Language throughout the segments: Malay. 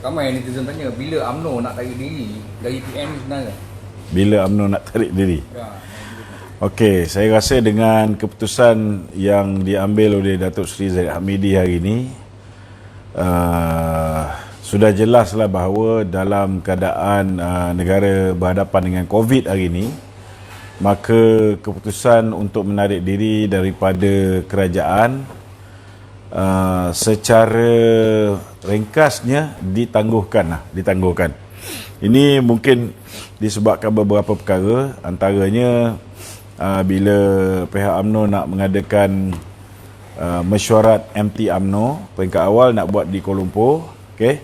ramai netizen tanya bila UMNO nak tarik diri dari PN ni sebenarnya. Bila UMNO nak tarik diri? Ya. Okey, saya rasa dengan keputusan yang diambil oleh Datuk Seri Zahid Hamidi hari ini, sudah jelaslah bahawa dalam keadaan negara berhadapan dengan COVID hari ini, maka keputusan untuk menarik diri daripada kerajaan secara ringkasnya ditangguhkan. Ini mungkin disebabkan beberapa perkara, antaranya bila pihak UMNO nak mengadakan mesyuarat MT UMNO, peringkat awal nak buat di Kuala Lumpur, okey.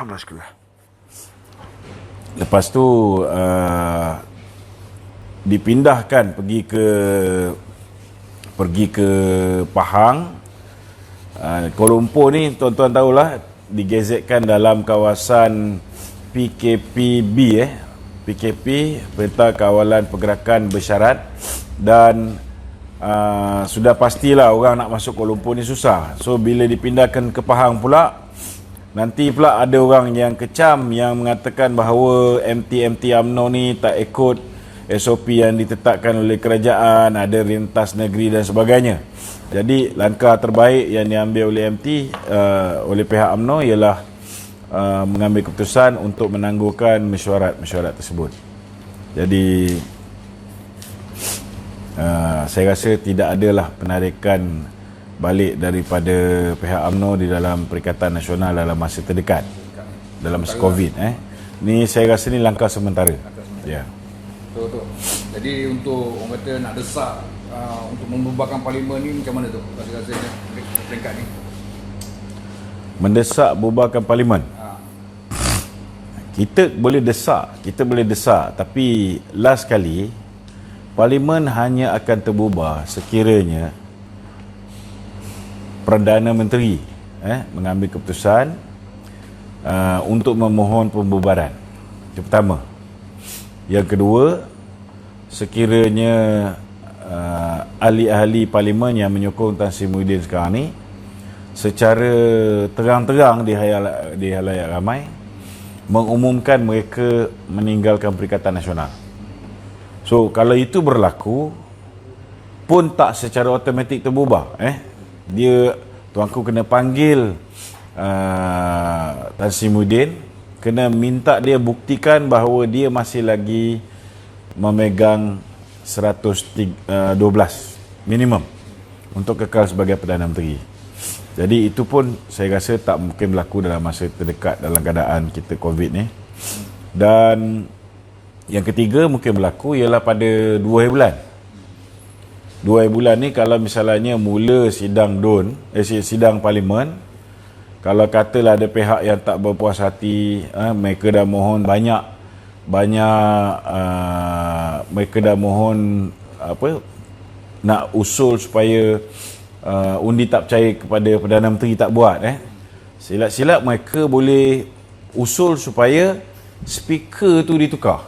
Alhamdulillah. Lepas tu dipindahkan pergi ke Pahang. Kuala Lumpur ni tuan-tuan tahulah digezetkan dalam kawasan PKPB PKP, Perintah Kawalan Pergerakan Bersyarat, dan sudah pastilah orang nak masuk Kuala Lumpur ni susah. So bila dipindahkan ke Pahang pula, nanti pula ada orang yang kecam yang mengatakan bahawa MT UMNO ni tak ikut SOP yang ditetapkan oleh kerajaan, ada rentas negeri dan sebagainya. Jadi langkah terbaik yang diambil oleh MT oleh pihak UMNO ialah mengambil keputusan untuk menangguhkan mesyuarat tersebut. Jadi saya rasa tidak adalah penarikan balik daripada pihak UMNO di dalam Perikatan Nasional dalam masa terdekat, dalam masa COVID. Ni saya rasa ni langkah sementara. Ya. Betul. Jadi untuk orang kata nak desak untuk membubarkan parlimen ni macam mana tu rasa-rasanya peringkat ni? Mendesak bubarkan parlimen. Kita boleh desak, tapi last kali parlimen hanya akan terbubar sekiranya Perdana Menteri mengambil keputusan untuk memohon pembubaran. Itu pertama. Yang kedua, sekiranya ahli-ahli parlimen yang menyokong Tan Sri Muhyiddin sekarang ni secara terang-terang di halayak ramai mengumumkan mereka meninggalkan Perikatan Nasional. So kalau itu berlaku pun tak secara automatik terbubar. Dia tuanku kena panggil Tan Sri Muhyiddin, kena minta dia buktikan bahawa dia masih lagi memegang 112 minimum untuk kekal sebagai Perdana Menteri. Jadi itu pun saya rasa tak mungkin berlaku dalam masa terdekat dalam keadaan kita COVID ni. Dan yang ketiga mungkin berlaku ialah pada 2 bulan. 2 bulan ni kalau misalnya mula sidang sidang parlimen, kalau katalah ada pihak yang tak berpuas hati, mereka dah mohon mereka dah mohon nak usul supaya undi tak percaya kepada Perdana Menteri tak buat. Silap-silap mereka boleh usul supaya speaker tu ditukar.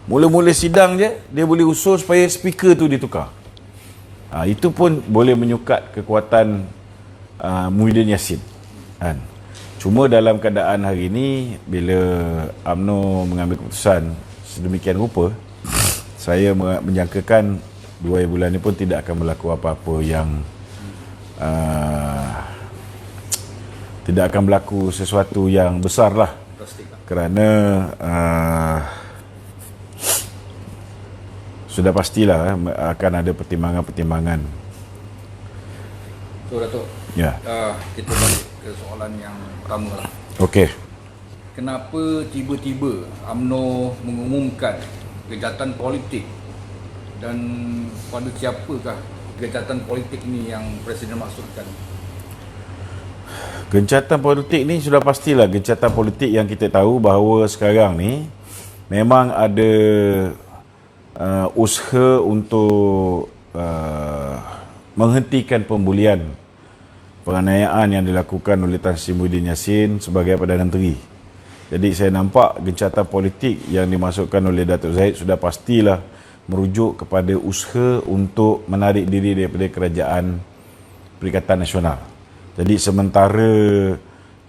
Mula-mula sidang je dia boleh usul supaya speaker tu ditukar. Itu pun boleh menyukat kekuatan Muhyiddin Yassin. Cuma dalam keadaan hari ini, bila UMNO mengambil keputusan sedemikian rupa, saya menjangkakan 2 bulan ni pun tidak akan berlaku apa-apa yang tidak akan berlaku sesuatu yang besar lah. Kerana sudah pastilah akan ada pertimbangan-pertimbangan. So Datuk, ya. Kita balik ke soalan yang pertama lah. Okey. Kenapa tiba-tiba UMNO mengumumkan gejatan politik, dan pada siapakah gejatan politik ni yang Presiden maksudkan? Gencatan politik ni sudah pastilah gencatan politik yang kita tahu bahawa sekarang ni memang ada usaha untuk menghentikan pembulian penganiayaan yang dilakukan oleh Tan Sri Muhyiddin Yassin sebagai Perdana Menteri. Jadi saya nampak gencatan politik yang dimasukkan oleh Datuk Zahid sudah pastilah merujuk kepada usaha untuk menarik diri daripada kerajaan Perikatan Nasional. Jadi sementara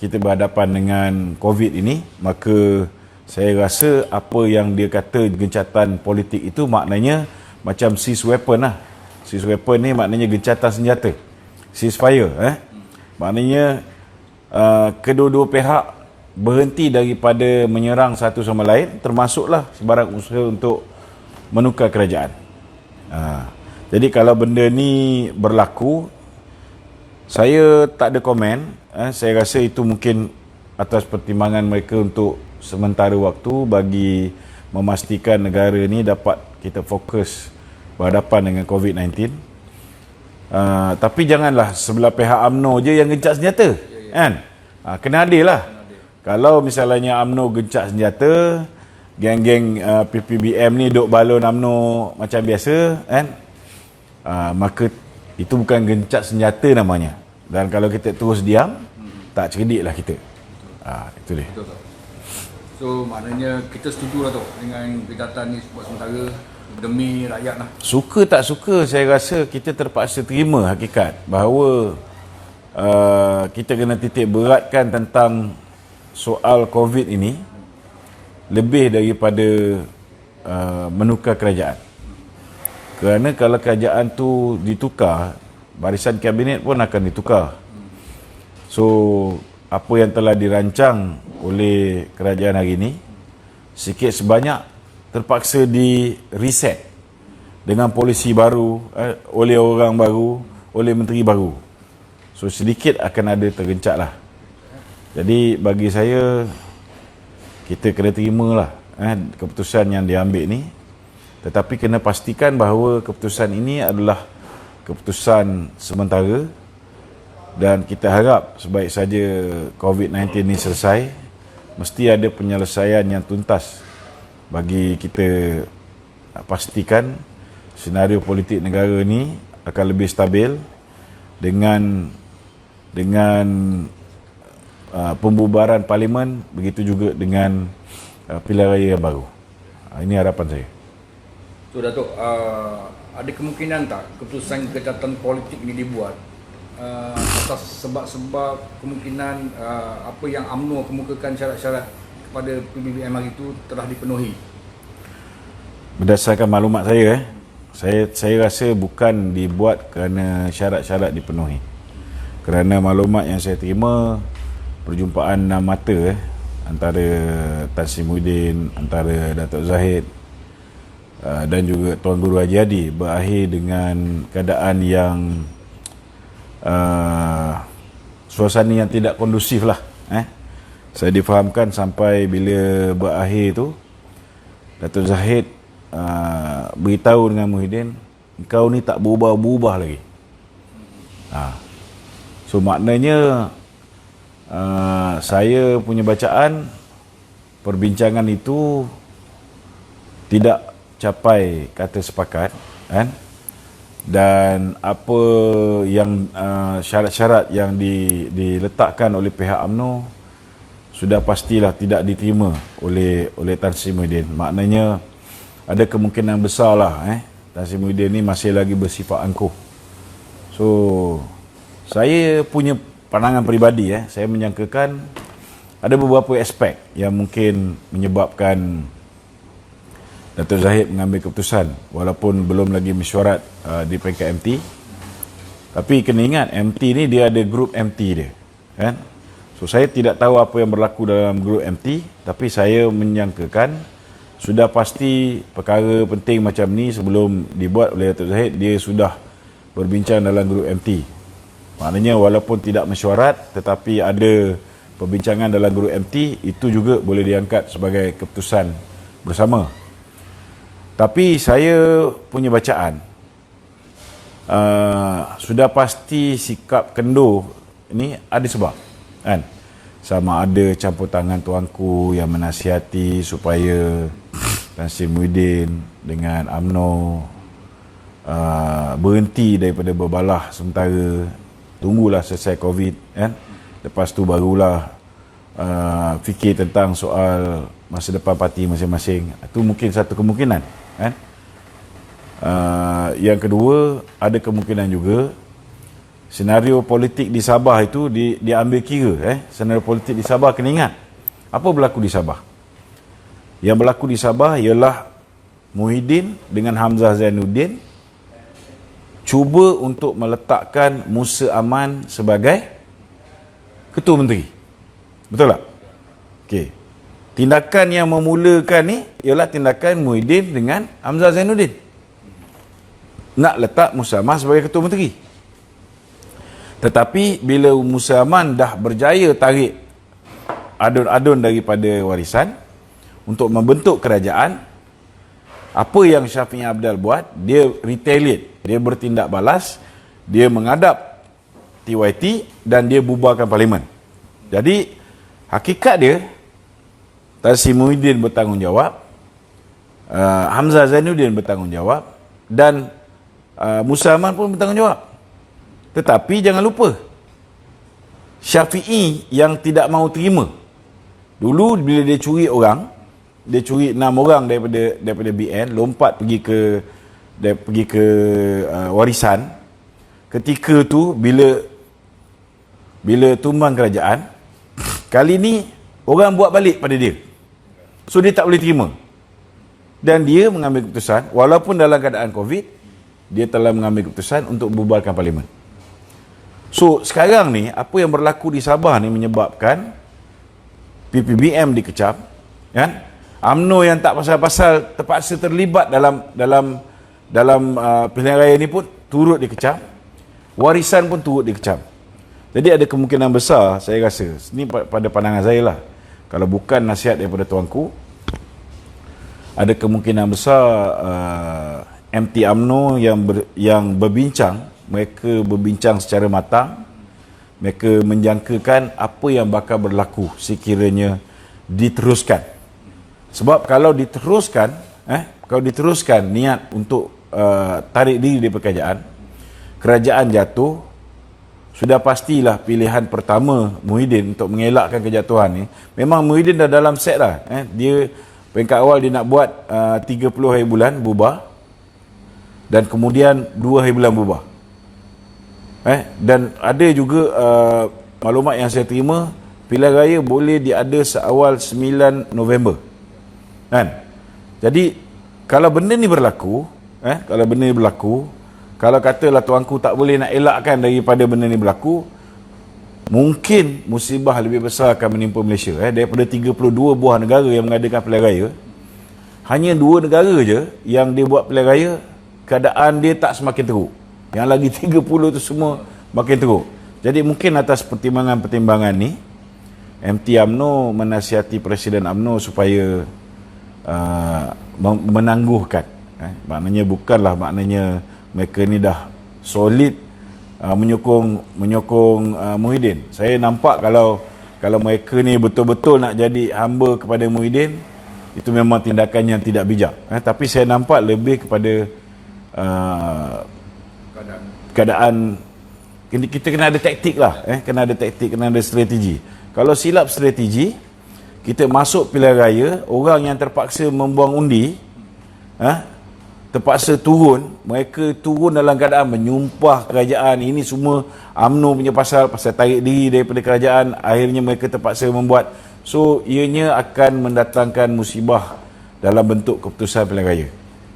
kita berhadapan dengan COVID ini, maka saya rasa apa yang dia kata gencatan politik itu maknanya macam seize weapon lah. Seize weapon ni maknanya gencatan senjata. Ceasefire. Maknanya kedua-dua pihak berhenti daripada menyerang satu sama lain, termasuklah sebarang usaha untuk menukar kerajaan. Jadi kalau benda ni berlaku, saya tak ada komen. Saya rasa itu mungkin atas pertimbangan mereka untuk sementara waktu bagi memastikan negara ni dapat kita fokus berhadapan dengan COVID-19. Tapi janganlah sebelah pihak UMNO je yang gencat senjata. Kan? Kena adil lah. Kalau misalnya UMNO gencat senjata, geng-geng PPBM ni duk balon UMNO macam biasa, kan? Maka itu bukan gencat senjata namanya. Dan kalau kita terus diam, tak cerdik lah kita. Itu dia. Betul, Tok. So maknanya kita setuju lah Tok dengan gencatan ni buat sementara demi rakyat lah. Suka tak suka, saya rasa kita terpaksa terima hakikat bahawa kita kena titik beratkan tentang soal COVID ini lebih daripada menukar kerajaan. Kerana kalau kerajaan tu ditukar, barisan kabinet pun akan ditukar. So, apa yang telah dirancang oleh kerajaan hari ini, sikit sebanyak terpaksa di reset dengan polisi baru, oleh orang baru, oleh menteri baru. So, sedikit akan ada tergencat lah. Jadi, bagi saya, kita kena terimalah keputusan yang diambil ni. Tetapi kena pastikan bahawa keputusan ini adalah keputusan sementara dan kita harap sebaik saja COVID-19 ini selesai, mesti ada penyelesaian yang tuntas bagi kita pastikan senario politik negara ini akan lebih stabil dengan pembubaran parlimen, begitu juga dengan pilihan raya yang baru. Ini harapan saya. So Datuk, ada kemungkinan tak keputusan gencatan politik ini dibuat atas sebab-sebab kemungkinan apa yang UMNO kemukakan syarat-syarat kepada PBBM hari itu telah dipenuhi? Berdasarkan maklumat saya rasa bukan dibuat kerana syarat-syarat dipenuhi. Kerana maklumat yang saya terima, perjumpaan enam mata antara Tan Sri Muhyiddin, antara Datuk Zahid dan juga Tuan Guru Haji Hadi berakhir dengan keadaan yang suasana yang tidak kondusif lah. Saya difahamkan sampai bila berakhir tu, Datuk Zahid beritahu dengan Muhyiddin, engkau ni tak berubah-ubah lagi. So maknanya saya punya bacaan, perbincangan itu tidak capai kata sepakat, kan? Dan apa yang syarat-syarat yang diletakkan oleh pihak UMNO sudah pastilah tidak diterima oleh Tan Sri Muhyiddin. Maknanya ada kemungkinan besar lah Tan Sri Muhyiddin ni masih lagi bersifat angkuh. So saya punya pandangan peribadi, saya menyangkakan ada beberapa aspek yang mungkin menyebabkan Datuk Zahid mengambil keputusan walaupun belum lagi mesyuarat di peringkat MT. Tapi kena ingat, MT ni dia ada grup MT dia, kan? So saya tidak tahu apa yang berlaku dalam grup MT, tapi saya menyangkakan sudah pasti perkara penting macam ni sebelum dibuat oleh Datuk Zahid, dia sudah berbincang dalam grup MT. Maknanya walaupun tidak mesyuarat tetapi ada perbincangan dalam grup MT, itu juga boleh diangkat sebagai keputusan bersama. Tapi saya punya bacaan, sudah pasti sikap kendur ini ada sebab, kan? Sama ada campur tangan tuanku yang menasihati supaya Tan Sri Muhyiddin dengan UMNO berhenti daripada berbalah sementara, tunggulah selesai COVID, kan? Lepas tu barulah fikir tentang soal masa depan parti masing-masing. Itu mungkin satu kemungkinan, kan? Yang kedua, ada kemungkinan juga senario politik di Sabah itu diambil kira. Senario politik di Sabah kena ingat. Apa berlaku di Sabah? Yang berlaku di Sabah ialah Muhyiddin dengan Hamzah Zainuddin cuba untuk meletakkan Musa Aman sebagai Ketua Menteri. Betul tak? Okey. Tindakan yang memulakan ni ialah tindakan Muhyiddin dengan Hamzah Zainuddin. Nak letak Musa Aman sebagai Ketua Menteri. Tetapi bila Musa Aman dah berjaya tarik adun-adun daripada warisan untuk membentuk kerajaan, apa yang Syafiee Abdal buat, dia retaliate, dia bertindak balas, dia menghadap TYT dan dia bubarkan parlimen. Jadi hakikat dia, Tan Sri Muhyiddin bertanggungjawab, Hamzah Zainuddin bertanggungjawab dan Musa Aman pun bertanggungjawab. Tetapi jangan lupa, Syafiee yang tidak mahu terima. Dulu bila dia curi orang, dia curi 6 orang daripada BN, lompat pergi ke warisan. Ketika tu bila tumbang kerajaan, kali ni orang buat balik pada dia. So dia tak boleh terima. Dan dia mengambil keputusan, walaupun dalam keadaan COVID, dia telah mengambil keputusan untuk bubarkan parlimen. So sekarang ni apa yang berlaku di Sabah ni menyebabkan PPBM dikecam, kan? UMNO yang tak pasal-pasal terpaksa terlibat dalam pilihan raya ni pun turut dikecam. Warisan pun turut dikecam. Jadi ada kemungkinan besar, saya rasa, ini pada pandangan saya lah, kalau bukan nasihat daripada tuanku, ada kemungkinan besar MT UMNO yang berbincang, mereka berbincang secara matang, mereka menjangkakan apa yang bakal berlaku sekiranya diteruskan. Sebab kalau diteruskan niat untuk tarik diri dari kerajaan jatuh, sudah pastilah pilihan pertama Muhyiddin untuk mengelakkan kejatuhan ni. Memang Muhyiddin dah dalam set lah. Dia peringkat awal dia nak buat 30 hari bulan bubar, dan kemudian 2 hari bulan bubar. Dan ada juga maklumat yang saya terima, pilihan raya boleh diada seawal 9 November. Kan? Jadi kalau benda ni berlaku, kalau katalah tuanku tak boleh nak elakkan daripada benda ni berlaku, mungkin musibah lebih besar akan menimpa Malaysia. Daripada 32 buah negara yang mengadakan pilihan raya, hanya 2 negara je yang dia buat pilihan raya, keadaan dia tak semakin teruk. Yang lagi 30 tu semua makin teruk. Jadi mungkin atas pertimbangan-pertimbangan ni, MT UMNO menasihati Presiden UMNO supaya menangguhkan. Maknanya bukanlah maknanya mereka ni dah solid menyokong Muhyiddin. Saya nampak kalau mereka ni betul-betul nak jadi hamba kepada Muhyiddin, itu memang tindakan yang tidak bijak. Tapi saya nampak lebih kepada keadaan kita kena ada taktik lah, kena ada taktik, kena ada strategi. Kalau silap strategi, kita masuk pilihan raya, orang yang terpaksa membuang undi, terpaksa turun, mereka turun dalam keadaan menyumpah kerajaan. Ini semua UMNO punya pasal tarik diri daripada kerajaan, akhirnya mereka terpaksa membuat. So ianya akan mendatangkan musibah dalam bentuk keputusan pilihan raya.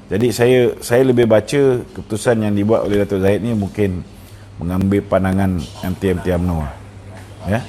Jadi saya lebih baca keputusan yang dibuat oleh Datuk Zahid ni mungkin mengambil pandangan MT UMNO. Ya.